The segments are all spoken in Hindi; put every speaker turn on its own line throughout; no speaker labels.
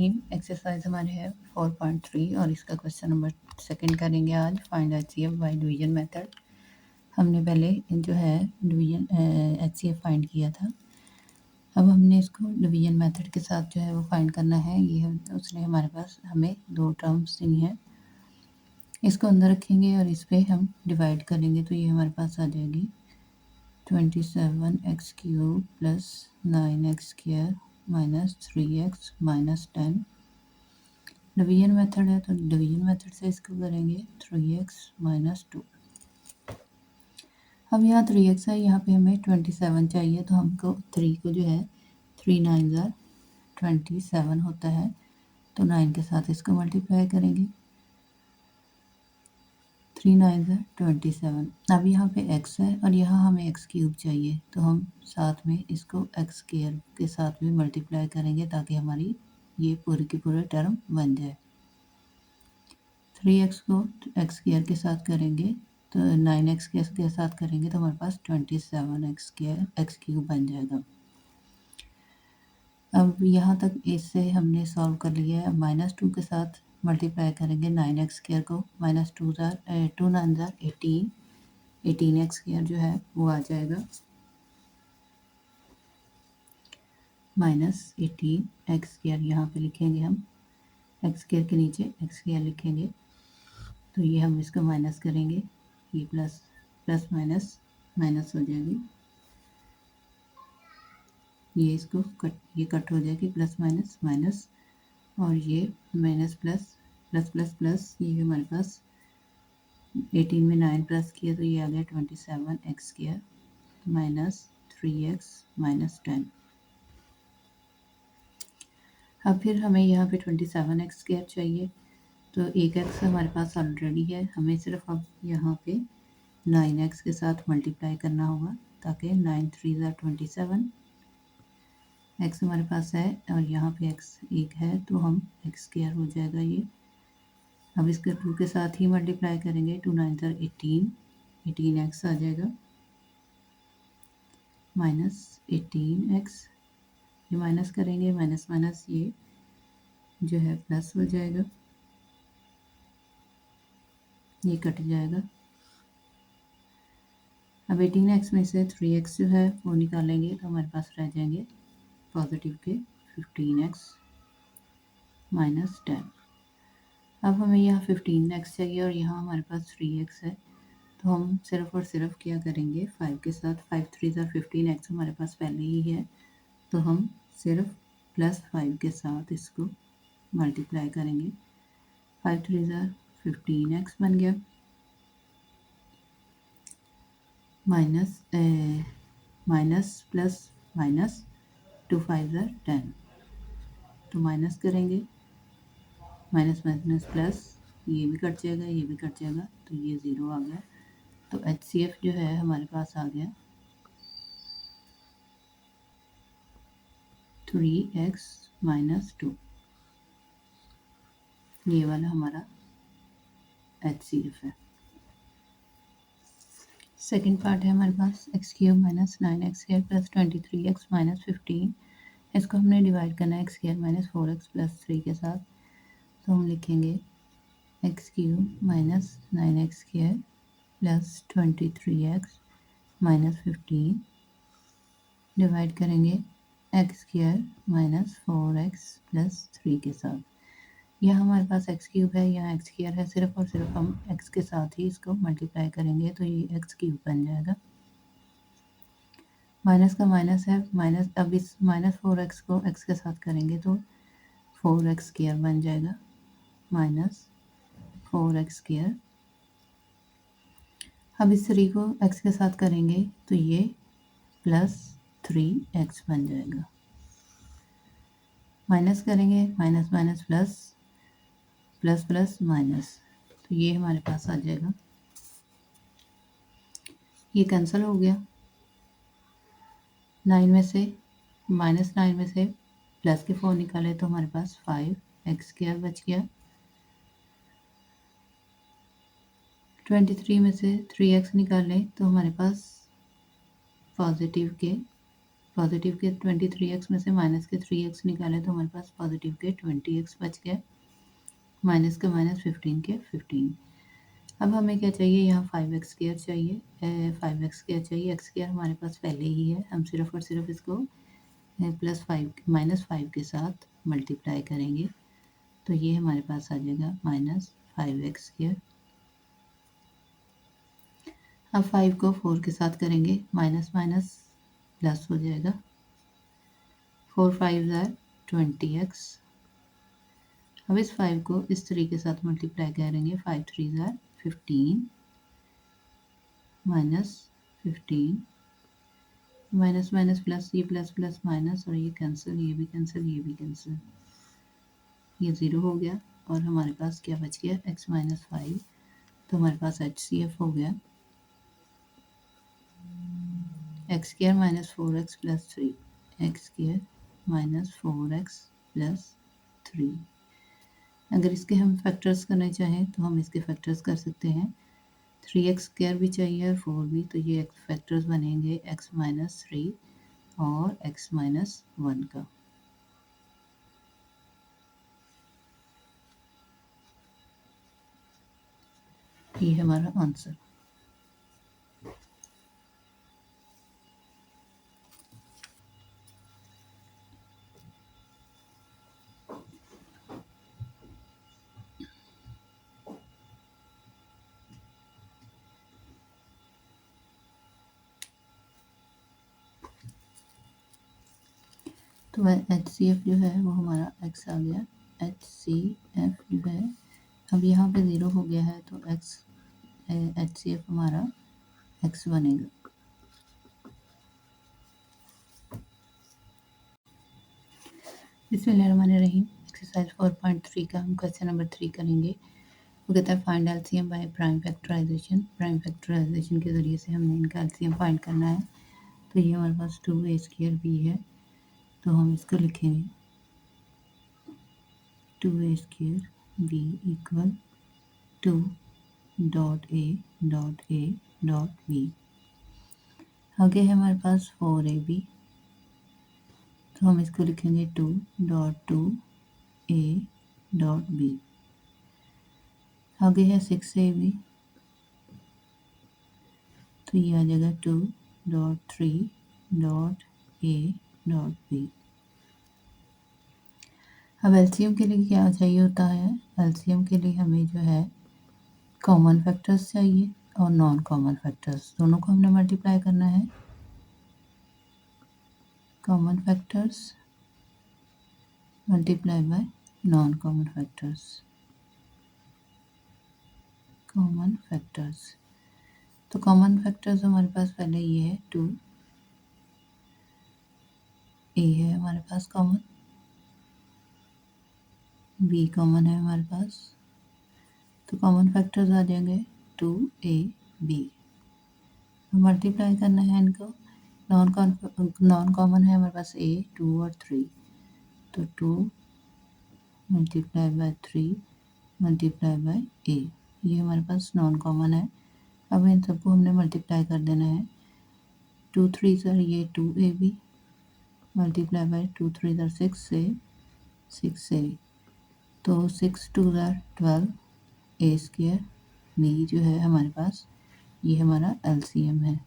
रहीम। एक्सरसाइज हमारे है 4.3 और इसका क्वेश्चन नंबर सेकंड करेंगे आज। Find HCF by division method. हमने पहले जो है डिवीजन एचसीएफ फाइंड किया था, अब हमने इसको डिवीजन मेथड के साथ जो है वो फाइंड करना है। ये उसने हमारे पास हमें दो टर्म्स दी हैं, इसको अंदर रखेंगे और इस पर हम डिवाइड करेंगे तो ये हमारे पास आ जाएगी 27x³ plus 9x² minus 3x minus 10। Division method है तो डिवीजन मेथड से इसको करेंगे 3x माइनस 2। अब यहाँ 3x है, यहाँ पे हमें 27 चाहिए तो हमको 3 को जो है 3 9 ज़ा 27 होता है, तो 9 के साथ इसको मल्टीप्लाई करेंगे। 3 9 ज़ा 27। अब यहाँ पे x है और यहाँ हमें x³ चाहिए, तो हम साथ में इसको x² के साथ भी मल्टीप्लाई करेंगे ताकि हमारी ये पूरी की पूरी टर्म बन जाए। 3x को x² के साथ करेंगे तो 9x के साथ करेंगे तो हमारे पास 27x³ बन जाएगा। अब यहाँ तक इससे हमने सॉल्व कर लिया है। अब -2 के साथ मल्टीप्लाई करेंगे 9x² को, -2 9 ज़ा 18, 18x² जो है वो आ जाएगा -18x²। यहाँ पे लिखेंगे हम x² के नीचे x² लिखेंगे, तो ये हम इसको माइनस करेंगे, ये प्लस प्लस माइनस माइनस हो जाएगी, ये इसको ये कट हो जाएगी, प्लस माइनस माइनस, और ये minus plus plus plus plus, ये हमारे पास 18 में 9 प्लस किया तो ये आ गया 27x² माइनस 3x माइनस 10। अब फिर हमें यहाँ पे 27x² चाहिए, तो एक x हमारे पास ऑलरेडी है, हमें सिर्फ अब यहाँ पे 9x के साथ मल्टीप्लाई करना होगा ताकि 9 3 ज़ा 27, x हमारे पास है और यहाँ पे x एक है तो हम x² हो जाएगा ये। अब इसके 2 के साथ ही मल्टीप्लाई करेंगे, 2 9 ज़ा 18, 18x आ जाएगा माइनस 18x, ये माइनस करेंगे, माइनस माइनस ये जो है प्लस हो जाएगा, ये कट जाएगा। अब 18x में से 3x जो है वो निकालेंगे तो हमारे पास रह जाएंगे पॉजिटिव के 15x माइनस 10। अब हमें यहाँ 15x चाहिए और यहाँ हमारे पास 3x है, तो हम सिर्फ और सिर्फ क्या करेंगे 5 के साथ, 5 3 ज़ा 15x हमारे पास पहले ही है, तो हम सिर्फ प्लस 5 के साथ इसको मल्टीप्लाई करेंगे। 5 3 ज़ा 15x बन गया, माइनस माइनस प्लस माइनस 2 5 ज़ा 10, तो माइनस करेंगे, माइनस माइनस प्लस, ये भी कट जाएगा, ये भी कट जाएगा, तो ये 0 आ गया। तो HCF जो है हमारे पास आ गया 3x माइनस 2, ये वाला हमारा HCF है। सेकंड पार्ट है हमारे पास x³ minus 9x² plus 23x minus 15, इसको हमने डिवाइड करना है x² माइनस 4x प्लस 3 के साथ, तो हम लिखेंगे x³ minus 9x² plus 23x minus 15 divide करेंगे x² माइनस 4x प्लस 3 के साथ। यह हमारे पास x³ है, यहाँ x² है, सिर्फ और सिर्फ हम x के साथ ही इसको मल्टीप्लाई करेंगे तो ये x³ बन जाएगा। माइनस का माइनस है, माइनस, अब इस माइनस 4x को x के साथ करेंगे तो 4x² बन जाएगा माइनस 4x²। अब इस 3 को x के साथ करेंगे तो ये प्लस 3x बन जाएगा, माइनस करेंगे, minus minus plus, plus plus minus, तो ये हमारे पास आ जाएगा, ये कैंसिल हो गया। 9 में से माइनस 9 में से प्लस के 4 निकाले तो हमारे पास 5x² बच गया। 23 में से 3x निकालें तो हमारे पास पॉजिटिव के पॉजिटिव के 23x में से माइनस के 3x निकाले तो हमारे पास पॉजिटिव के 20x बच गया, माइनस के माइनस 15 के 15। अब हमें क्या चाहिए, यहाँ 5x स्क्वायर चाहिए, 5x स्क्वायर चाहिए। x स्क्वायर हमारे पास पहले ही है, हम सिर्फ और सिर्फ इसको -5 के साथ मल्टीप्लाई करेंगे तो ये हमारे पास आ जाएगा -5x स्क्वायर। अब 5 को 4 के साथ करेंगे, माइनस माइनस प्लस हो जाएगा, 4 5 ज़ार 20x। अब इस 5 को इस 3 के साथ मल्टीप्लाई करेंगे, 5 3 ज़ार 15 माइनस 15, माइनस माइनस प्लस, ये प्लस प्लस माइनस और ये कैंसिल, ये भी कैंसिल, ये भी कैंसिल, ये 0 हो गया और हमारे पास क्या बच गया, x माइनस 5। तो हमारे पास HCF हो गया x square minus 4x plus 3, x square minus 4x plus 3। अगर इसके हम फैक्टर्स करना चाहें तो हम इसके फैक्टर्स कर सकते हैं, 3x स्क्वायर भी चाहिए और 4 भी, तो ये फैक्टर्स बनेंगे x माइनस 3 और x माइनस 1 का। ये हमारा आंसर। तो HCF जो है वो हमारा x आ गया, HCF जो है अब यहाँ पे 0 हो गया है तो HCF हमारा x बनेगा। बिस्मिल्लाहिर्रहमानिर्रहीम। एक्सरसाइज 4.3 का हम क्वेश्चन नंबर 3 करेंगे। वो कहता है find LCM by prime factorisation. Prime factorisation के ज़रिए से हमने इनका एलसीएम फाइंड करना है। तो ये हमारे पास 2a स्क्वायर b है, तो हम इसको लिखेंगे 2a square b equal 2 dot a dot b। आगे है हमारे पास 4ab, तो हम इसको लिखेंगे 2 डॉट 2a डॉट b। आगे है 6ab, तो ये आ जाएगा 2 dot 3 dot a dot b। अब एलसीएम के लिए क्या चाहिए होता है, एलसीएम के लिए हमें जो है कॉमन फैक्टर्स चाहिए और नॉन कॉमन फैक्टर्स, दोनों को हमने मल्टीप्लाई करना है। Common factors multiply by non common factors, common factors. तो कॉमन फैक्टर्स हमारे पास पहले ये है 2a है हमारे पास कॉमन, b कॉमन है हमारे पास, तो कॉमन फैक्टर्स आ जाएंगे 2ab। मल्टीप्लाई करना है इनको, नॉन कॉमन है हमारे पास a 2 और 3, तो 2 multiply by 3 multiply by a, ये हमारे पास नॉन कॉमन है। अब इन सबको हमने मल्टीप्लाई कर देना है, 2 3 सर ये 2ab multiply by 2 3 sir 6a, तो 6 2 सर 12 a स्क्वायर b जो है हमारे पास, ये हमारा एलसीएम है।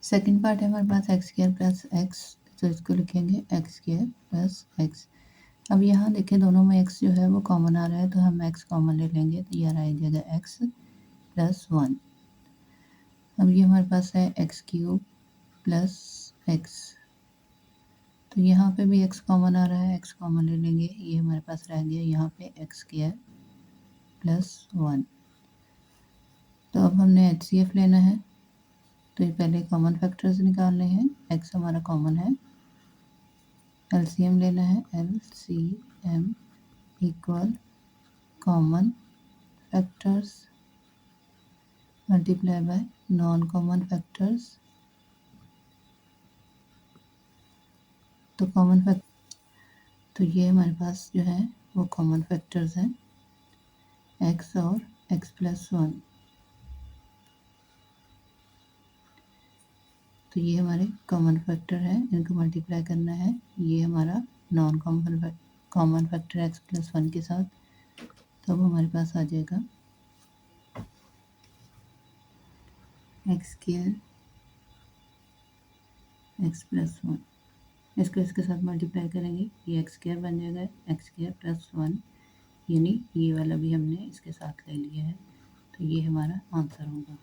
सेकंड पार्ट है हमारे पास एक्स स्क्वायर प्लस एक्स, तो इसको लिखेंगे एक्स स्क्वायर प्लस एक्स। अब यहाँ देखें दोनों में x जो है वो कॉमन आ रहा है, तो हम x कॉमन ले लेंगे, तो यह आ जाएगा x प्लस 1। अब ये हमारे पास है एक्स क्यूब प्लस एक्स, तो यहाँ पे भी x कॉमन आ रहा है, x कॉमन ले लेंगे, ये हमारे पास रह गया यहाँ पे एक्स स्क्वायर प्लस 1। तो अब हमने HCF लेना है, तो ये पहले कॉमन फैक्टर्स निकालने हैं, x हमारा कॉमन है, एलसीएम लेना है, LCM equal common factors multiply by non common factors. तो कॉमन फैक्टर, तो ये हमारे पास जो है वो कॉमन फैक्टर्स हैं x और x प्लस 1। तो ये हमारे कॉमन फैक्टर है, इनको मल्टीप्लाई करना है। ये हमारा non common factor x plus 1 के साथ, तो अब हमारे पास आ जाएगा एक्स स्क्वायर एक्स प्लस 1। इसको इसके साथ मल्टीप्लाई करेंगे, ये एक्स स्क्वायर बन जाएगा एक्स स्क्वायर प्लस 1, यानी ये वाला भी हमने इसके साथ ले लिया है, तो ये हमारा आंसर होगा।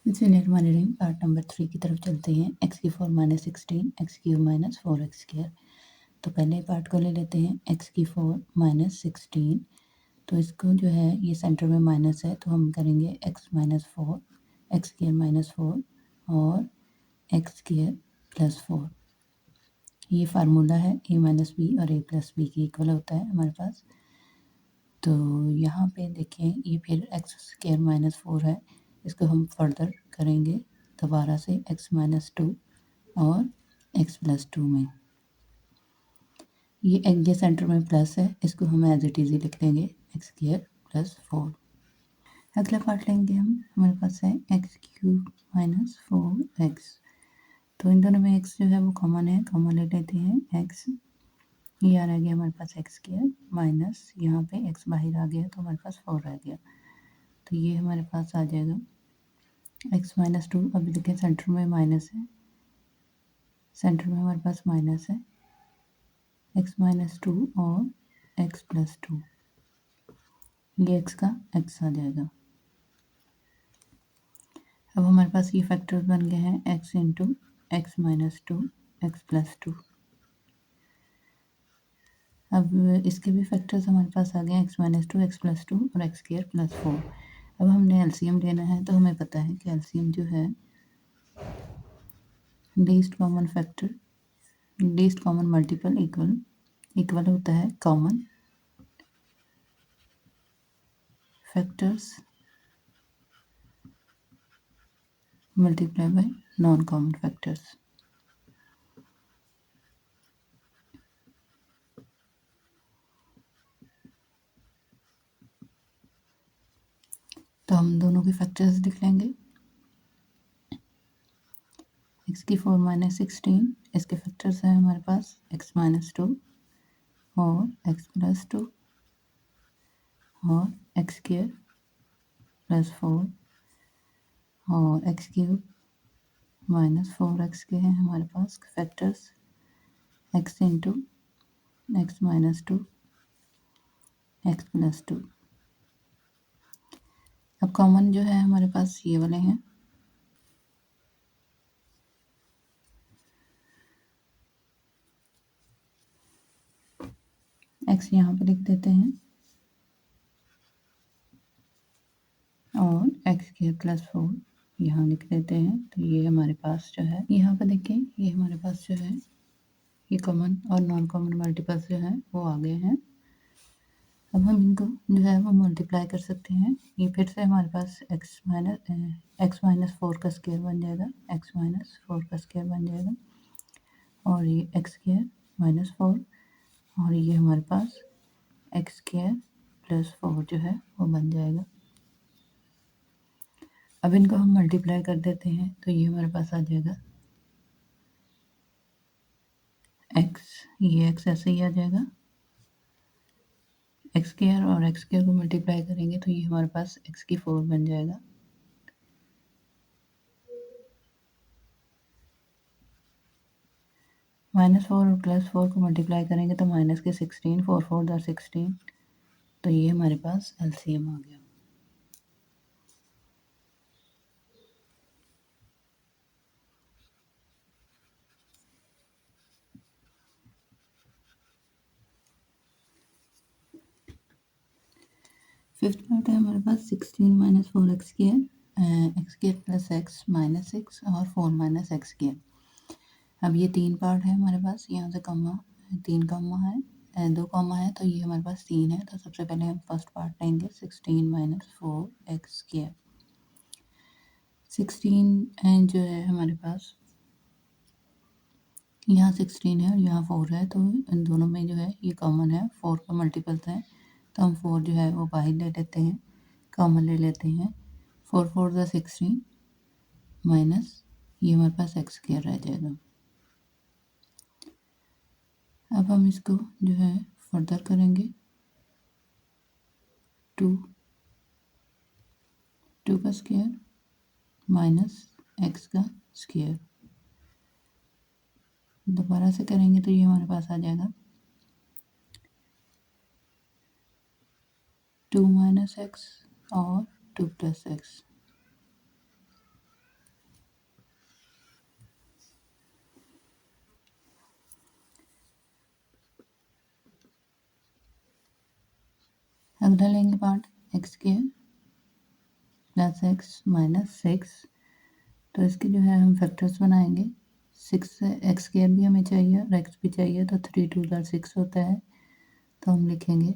चलिए हमारे पार्ट नंबर 3 की तरफ चलते हैं। एक्स की 4 minus 16 x cube minus 4 x square. तो पहले पार्ट को ले लेते हैं, एक्स की 4 माइनस 16। तो इसको जो है ये सेंटर में माइनस है, तो हम करेंगे x minus 4 x square minus 4 और एक्स स्क्वायर प्लस 4। ये फार्मूला है a माइनस बी और a प्लस बी की इक्वल होता है हमारे पास। तो यहाँ पे देखें, ये फिर एक्स स्क्वायर माइनस 4 है, इसको हम फर्दर करेंगे दोबारा से एक्स माइनस 2 और एक्स प्लस 2 में। ये सेंटर में प्लस है, इसको हम एज इट इज लिख देंगे एक्स स्क्वायर प्लस 4। अगला पार्ट लेंगे हम, हमारे पास है एक्स क्यूब माइनस 4 एक्स। तो इन दोनों में एक्स जो है वो कॉमन है, कॉमन ले लेते हैं एक्स। ये आ रह गया हमारे पास एक्स स्क्वायर माइनस, यहाँ पे एक्स बाहर आ गया तो हमारे पास 4 रह गया, तो ये हमारे पास आ जाएगा एक्स माइनस 2। अभी देखें सेंटर में माइनस है, सेंटर में हमारे पास माइनस है, एक्स माइनस 2 और एक्स प्लस 2, ये एक्स का एक्स आ जाएगा। अब हमारे पास ये फैक्टर्स बन गए हैं x into x minus 2 x plus 2। अब इसके भी फैक्टर्स हमारे पास आ गए एक्स माइनस 2 एक्स प्लस 2 और एक्स स्क्वायर प्लस 4। अब हमने एलसीएम लेना है, तो हमें पता है कि एलसीएम जो है least common factor least common multiple equal होता है common factors multiply by non common factors. तो हम दोनों के फैक्टर्स लिख लेंगे। एक्स की 4 माइनस 16, इसके फैक्टर्स हैं हमारे पास एक्स माइनस 2 और एक्स प्लस 2 और एक्स स्क्वायर प्लस 4 और एक्स क्यूब माइनस 4x के हैं हमारे पास factors x into x minus 2 x plus 2। अब कॉमन जो है हमारे पास ये वाले हैं, एक्स यहाँ पे लिख देते हैं और एक्स के प्लस 4 यहाँ लिख देते हैं। तो ये हमारे पास जो है, यहाँ पे देखें, ये हमारे पास जो है ये कॉमन और नॉन कॉमन मल्टीपल्स जो है वो आ गए हैं। अब हम इनको जो है वो मल्टीप्लाई कर सकते हैं। ये फिर से हमारे पास एक्स माइनस 4 का स्क्वायर बन जाएगा, एक्स माइनस 4 का स्क्वायर बन जाएगा और ये एक्स स्क्वायर माइनस 4 और ये हमारे पास एक्स स्क्वायर प्लस 4 जो है वो बन जाएगा। अब इनको हम मल्टीप्लाई कर देते हैं, तो ये हमारे पास आ जाएगा एक्स, ये एक्स ऐसे ही आ जाएगा, एक्स स्क्वायर और एक्स स्क्वायर को मल्टीप्लाई करेंगे तो ये हमारे पास एक्स की 4 बन जाएगा। माइनस 4 और प्लस 4 को मल्टीप्लाई करेंगे तो माइनस के 16, 4 4 दा 16, तो ये हमारे पास एलसीएम आ गया। फिफ्थ पार्ट है हमारे पास 16 minus 4 x square plus x minus 6 और 4 माइनस एक्स स्क्वायर। अब ये 3 पार्ट है हमारे पास, यहाँ से कॉमा 3 कॉमा है 2 कॉमा है, तो ये हमारे पास 3 है। तो सबसे पहले हम फर्स्ट पार्ट लेंगे 16 माइनस 4 एक्स स्क्वायर। 16 जो है हमारे पास, यहाँ 16 है और यहाँ 4 है, तो इन दोनों में जो है ये कॉमन है, 4 का मल्टीपल्स है, तो हम 4 जो है वो बाहर ले लेते हैं, कॉमन ले लेते हैं। 4 4 ज़ा 16 माइनस ये हमारे पास एक्स स्क्वायर रह जाएगा। अब हम इसको जो है फर्दर करेंगे, 2 का स्क्वायर माइनस एक्स का स्क्वायर, दोबारा से करेंगे तो ये हमारे पास आ जाएगा 2 माइनस एक्स और 2 प्लस एक्स। अगला लेंगे part x square plus x minus 6, तो इसके जो है हम फैक्टर्स बनाएंगे। 6 से एक्स स्क्वायर भी हमें चाहिए और एक्स भी चाहिए, तो 3 2 ज़ा 6 होता है। तो हम लिखेंगे,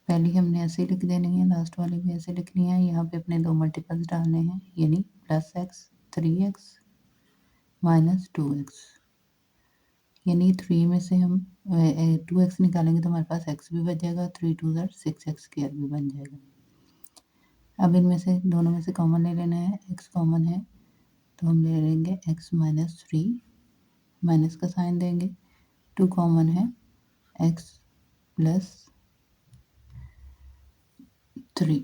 पहली हमने ऐसे लिख देनी है, लास्ट वाली भी ऐसे लिखनी है। यहाँ पे अपने 2 मल्टीपल्स डालने हैं, यानी plus x 3x minus 2x, यानी 3 में से हम 2x निकालेंगे तो हमारे पास x भी बच जाएगा, 3 2 ज़ा 6x स्क्वायर भी बन जाएगा। अब इनमें से दोनों में से कॉमन ले लेना है, x कॉमन है तो हम ले लेंगे x माइनस 3, माइनस का साइन देंगे, 2 कॉमन है x प्लस 3,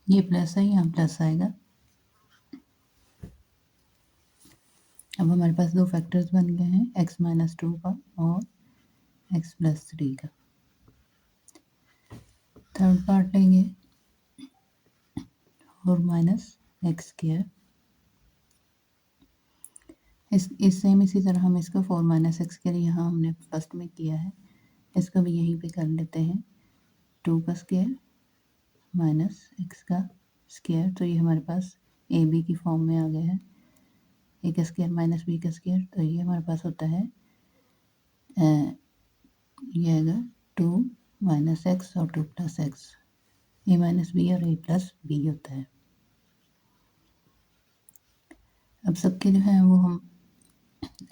ये प्लस है यहाँ प्लस आएगा। अब हमारे पास 2 फैक्टर्स बन गए हैं, x माइनस 2 का और x प्लस 3 का। थर्ड पार्ट लेंगे 4 माइनस एक्स स्क्वायर, इस सेम इसी तरह हम इसको 4 माइनस एक्स स्क्वायर यहाँ हमने फर्स्ट में किया है, इसको भी यहीं पे कर लेते हैं। 2 का स्क्वायर माइनस एक्स का स्क्वायर, तो ये हमारे पास ए बी की फॉर्म में आ गया है, ए का स्क्वायर माइनस बी का स्क्वायर, तो ये हमारे पास होता है ये आएगा 2 माइनस एक्स और 2 प्लस एक्स, ए माइनस बी और ए प्लस बी होता है। अब सबके जो है वो हम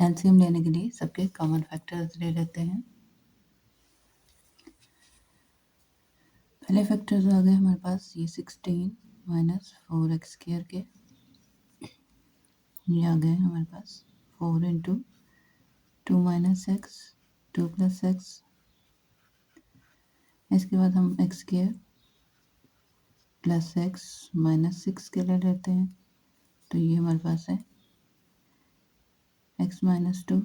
एलसीएम लेने के लिए सबके कॉमन फैक्टर्स ले लेते हैं। पहले फैक्टर्स आ गए हमारे पास ये 16 माइनस 4x स्क्वायर के, ये आ गए हमारे पास 4 into 2 minus x 2 plus x, इसके बाद हम x square plus x minus 6 के ले लेते हैं, तो ये हमारे पास है एक्स माइनस 2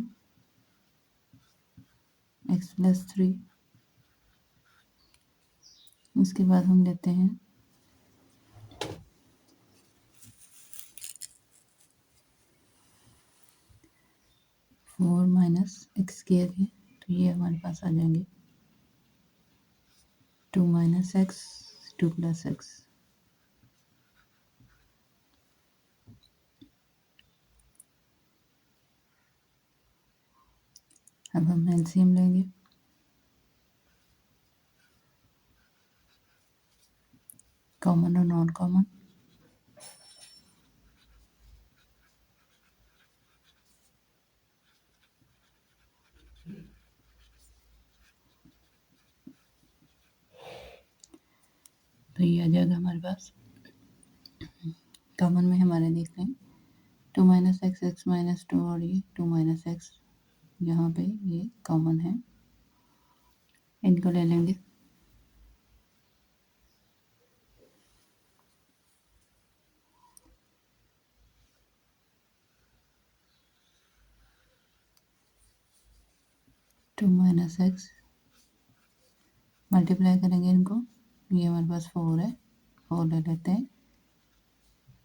एक्स प्लस 3, इसके बाद हम लेते हैं 4 माइनस एक्स स्क्वायर के, तो ये हमारे पास आ जाएंगे 2 माइनस एक्स 2 प्लस एक्स। अब हम एलसीएम लेंगे, कॉमन और नॉन कॉमन, तो ये आ जाएगा हमारे पास। कॉमन में हमारे देख लें 2 माइनस एक्स एक्स माइनस 2 और ये 2 माइनस एक्स, यहाँ पे ये कॉमन है, इनको ले लेंगे। टू माइनस एक्स मल्टीप्लाई करेंगे इनको, ये हमारे पास 4 है, 4 ले लेते हैं,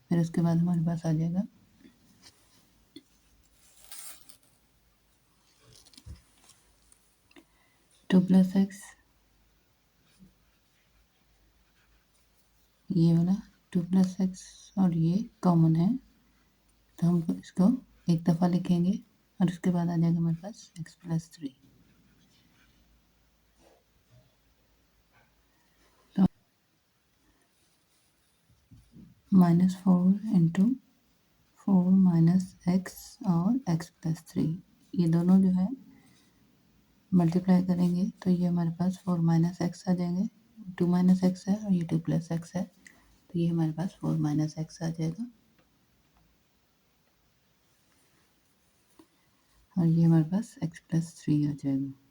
फिर उसके बाद हमारे पास आ जाएगा 2 प्लस एक्स, ये वाला 2 प्लस एक्स और ये कॉमन है, तो हम इसको एक दफ़ा लिखेंगे और उसके बाद आ जाएगा हमारे पास एक्स प्लस 3, तो माइनस 4 इंटू 4 माइनस एक्स और एक्स प्लस 3, ये दोनों जो है मल्टीप्लाई करेंगे तो ये हमारे पास 4 माइनस एक्स आ जाएंगे, 2 माइनस एक्स है और ये 2 प्लस एक्स है, तो ये हमारे पास 4 माइनस एक्स आ जाएगा और ये हमारे पास x प्लस 3 आ जाएगा।